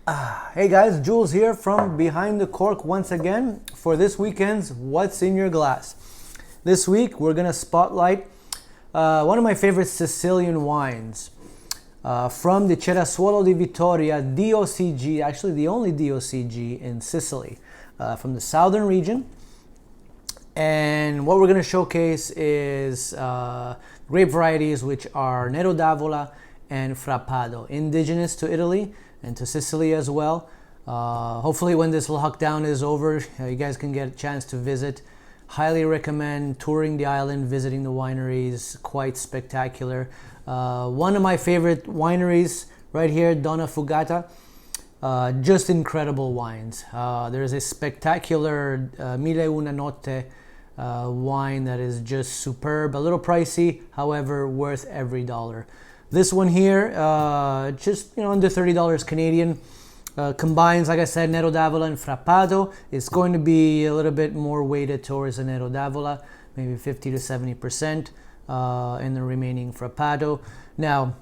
Hey guys, Jules here from Behind the Cork once again for this weekend's What's in Your Glass. This week we're going to spotlight one of my favorite Sicilian wines from the Cerasuolo di Vittoria DOCG, actually the only DOCG in Sicily, from the southern region. And what we're going to showcase is grape varieties which are Nero D'Avola and Frappato, indigenous to Italy and to Sicily as well. Hopefully when this lockdown is over, you guys can get a chance to visit. Highly recommend touring the island, visiting the wineries, quite spectacular. One of my favorite wineries right here, Donna Fugata. Just incredible wines. There's a spectacular Mille Una Notte wine that is just superb, a little pricey, however worth every dollar. This one here, just under $30 Canadian, combines, like I said, Nero D'Avola and Frappato. It's going to be a little bit more weighted towards the Nero D'Avola, maybe 50 to 70%, and the remaining Frappato. Now,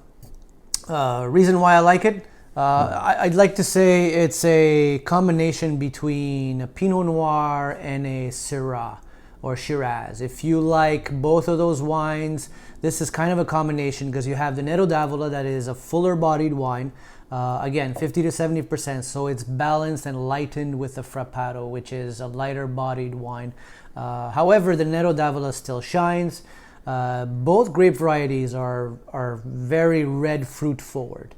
reason why I like it, I'd like to say it's a combination between a Pinot Noir and a Syrah or Shiraz. If you like both of those wines, this is kind of a combination because you have the Nero D'Avola that is a fuller bodied wine, again 50 to 70%, so it's balanced and lightened with the Frappato, which is a lighter bodied wine. However, the Nero D'Avola still shines. Both grape varieties are very red fruit forward.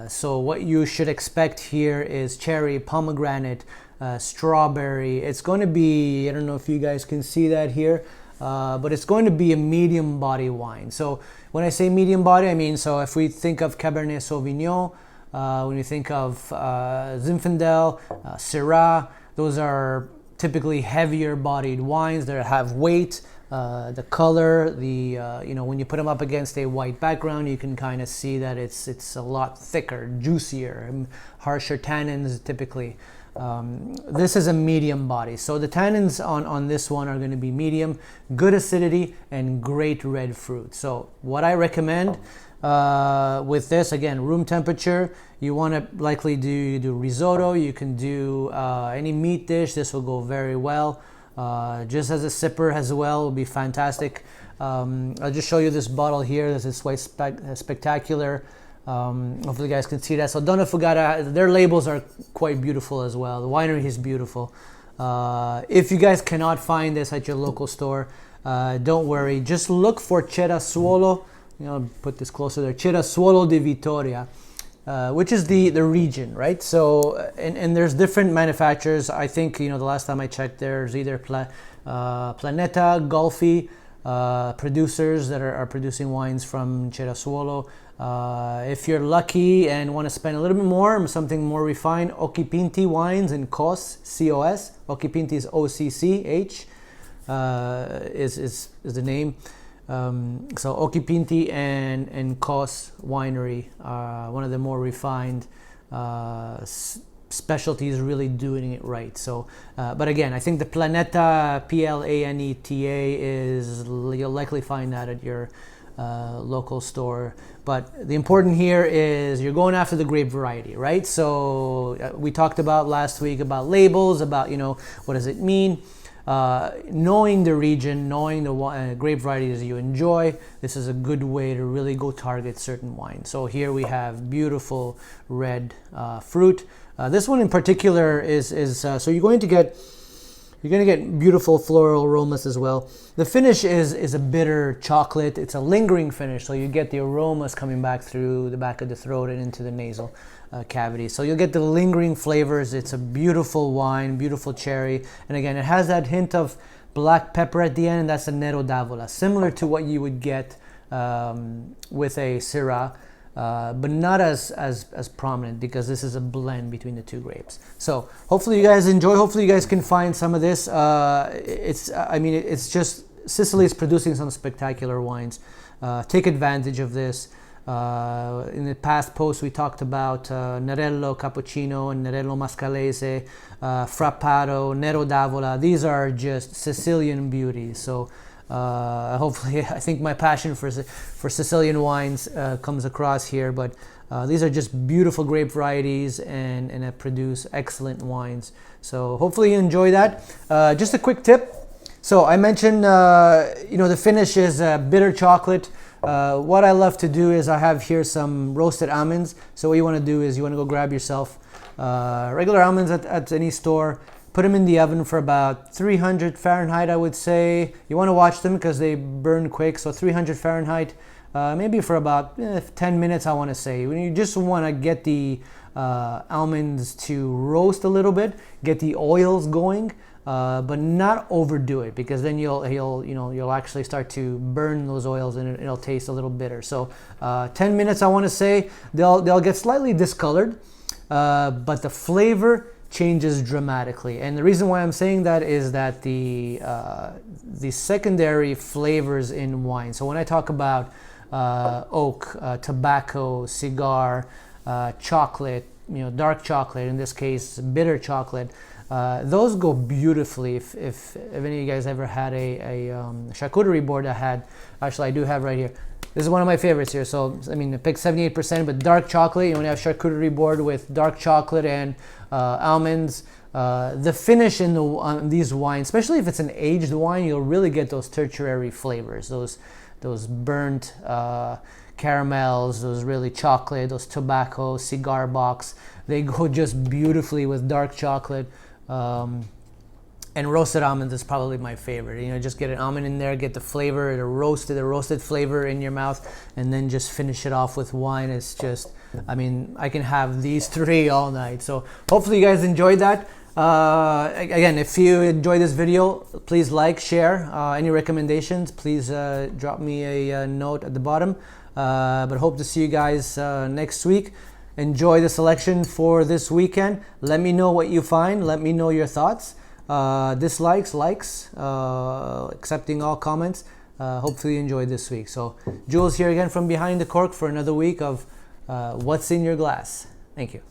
So what you should expect here is cherry, pomegranate, strawberry. It's going to be, I don't know if you guys can see that here, but it's going to be a medium body wine. So when I say medium body, I mean, so if we think of Cabernet Sauvignon, when we think of Zinfandel, Syrah, those are typically heavier bodied wines that have weight. The color, when you put them up against a white background, you can kind of see that it's a lot thicker, juicier, and harsher tannins typically. This is a medium body, so the tannins on this one are going to be medium, good acidity, and great red fruit. So what I recommend with this, again, room temperature. You want to likely do risotto. You can do any meat dish. This will go very well. Just as a sipper as well will be fantastic. I'll just show you this bottle here. This is quite spectacular. Hopefully you guys can see that. So Donna Fugata, their labels are quite beautiful as well. The winery is beautiful. If you guys cannot find this at your local store, don't worry. Just look for Cerasuolo. Put this closer there. Cerasuolo di Vittoria. Which is the region, right? So, and there's different manufacturers. I think, the last time I checked, there's either Planeta, Golfi, producers that are producing wines from Cerasuolo. If you're lucky and want to spend a little bit more, something more refined, Occhipinti Wines and COS, C-O-S. Occhipinti is O-C-C-H, is the name. So Occhipinti and Cos Winery, one of the more refined specialties, really doing it right. So, but again, I think the Planeta, Planeta, you'll likely find that at your local store. But the important here is you're going after the grape variety, right? So we talked about last week about labels, about what does it mean. Knowing the region, knowing the grape varieties you enjoy, this is a good way to really go target certain wines. So here we have beautiful red fruit. This one in particular is so you're going to get beautiful floral aromas as well. The finish is a bitter chocolate. It's a lingering finish, so you get the aromas coming back through the back of the throat and into the nasal cavity. So you'll get the lingering flavors. It's a beautiful wine, beautiful cherry. And again, it has that hint of black pepper at the end, and that's a Nero D'Avola, similar to what you would get with a Syrah. But not as prominent because this is a blend between the two grapes. So hopefully you guys enjoy. Hopefully you guys can find some of this. It's just Sicily is producing some spectacular wines. Take advantage of this. In the past post we talked about Nerello Cappuccino and Nerello Mascalese, Frappato, Nero D'Avola. These are just Sicilian beauties. So Hopefully, I think my passion for Sicilian wines comes across here. But these are just beautiful grape varieties, and produce excellent wines. So hopefully you enjoy that. Just a quick tip. So I mentioned, the finish is bitter chocolate. What I love to do is I have here some roasted almonds. So what you want to do is you want to go grab yourself regular almonds at any store. Put them in the oven for about 300 Fahrenheit, I would say. You want to watch them because they burn quick. So 300 Fahrenheit, maybe for about 10 minutes, I want to say. When you just want to get the almonds to roast a little bit, get the oils going, but not overdo it, because then you'll actually start to burn those oils and it'll taste a little bitter. So 10 minutes, I want to say. They'll get slightly discolored, but the flavor changes dramatically. And the reason why I'm saying that is that the secondary flavors in wine. So when I talk about oak, tobacco, cigar, chocolate, dark chocolate, in this case bitter chocolate, those go beautifully. If any of you guys ever had a charcuterie board, I do have right here. This is one of my favorites here. So I mean, I picked 78%, but dark chocolate. When you have charcuterie board with dark chocolate and almonds, the finish in these wines, especially if it's an aged wine, you'll really get those tertiary flavors, those burnt caramels, those really chocolate, those tobacco, cigar box. They go just beautifully with dark chocolate. And roasted almonds is probably my favorite. Just get an almond in there, get the flavor, the roasted flavor in your mouth, and then just finish it off with wine. It's just, I can have these three all night. So hopefully you guys enjoyed that. Again, if you enjoyed this video, please like, share. Any recommendations, please drop me a note at the bottom. But hope to see you guys next week. Enjoy the selection for this weekend. Let me know what you find. Let me know your thoughts. Dislikes, likes, accepting all comments. Hopefully you enjoyed this week. So Jules here again from behind the cork for another week of What's in Your Glass. Thank you.